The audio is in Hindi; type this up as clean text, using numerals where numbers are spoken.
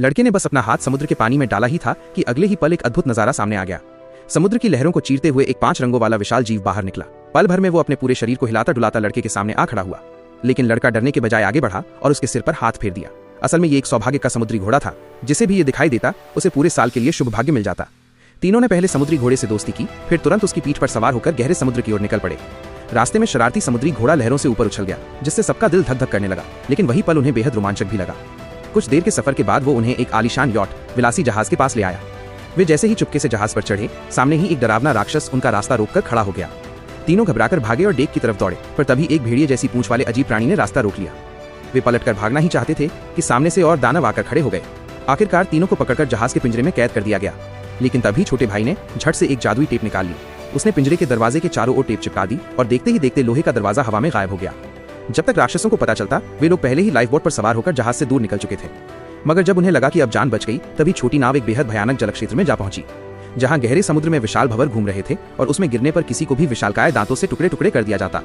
लड़के ने बस अपना हाथ समुद्र के पानी में डाला ही था कि अगले ही पल एक अद्भुत नजारा सामने आ गया। समुद्र की लहरों को चीरते हुए एक 5 रंगों वाला विशाल जीव बाहर निकला। पल भर में वो अपने पूरे शरीर को हिलाता डुलाता लड़के के सामने आ खड़ा हुआ, लेकिन लड़का डरने के बजाय आगे बढ़ा और उसके सिर पर हाथ फेर दिया। असल में ये एक सौभाग्य का समुद्री घोड़ा था, जिसे भी ये दिखाई देता उसे पूरे साल के लिए शुभ भाग्य मिल जाता। तीनों ने पहले समुद्री घोड़े से दोस्ती की, फिर तुरंत उसकी पीठ पर सवार होकर गहरे समुद्र की ओर निकल पड़े। रास्ते में शरारती समुद्री घोड़ा लहरों से ऊपर उछल गया, जिससे सबका दिल धक धक करने लगा, लेकिन वही पल उन्हें बेहद रोमांचक भी लगा। कुछ देर के सफर के बाद वो उन्हें एक आलीशान यॉट विलासी जहाज के पास ले आया। वे जैसे ही चुपके से जहाज पर चढ़े, सामने ही एक डरावना राक्षस उनका रास्ता रोककर खड़ा हो गया। तीनों घबराकर भागे और डेक की तरफ दौड़े, पर तभी एक भेड़िए जैसी पूंछ वाले अजीब प्राणी ने रास्ता रोक लिया। वे पलटकर भागना ही चाहते थे कि सामने से और दानव आकर खड़े हो गए। आखिरकार तीनों को पकड़कर जहाज के पिंजरे में कैद कर दिया गया, लेकिन तभी छोटे भाई ने झट से एक जादुई टेप निकाल ली। उसने पिंजरे के दरवाजे के चारों ओर टेप चिपका दी और देखते ही देखते लोहे का दरवाजा हवा में गायब हो गया। जब तक राक्षसों को पता चलता, वे लोग पहले ही लाइफ बोट पर सवार होकर जहाज से दूर निकल चुके थे। मगर जब उन्हें लगा कि अब जान बच गई, तभी छोटी नाव एक बेहद भयानक जल क्षेत्र में जा पहुंची, जहां गहरे समुद्र में विशाल भंवर घूम रहे थे और उसमें गिरने पर किसी को भी विशालकाय दांतों से टुकड़े टुकड़े कर दिया जाता।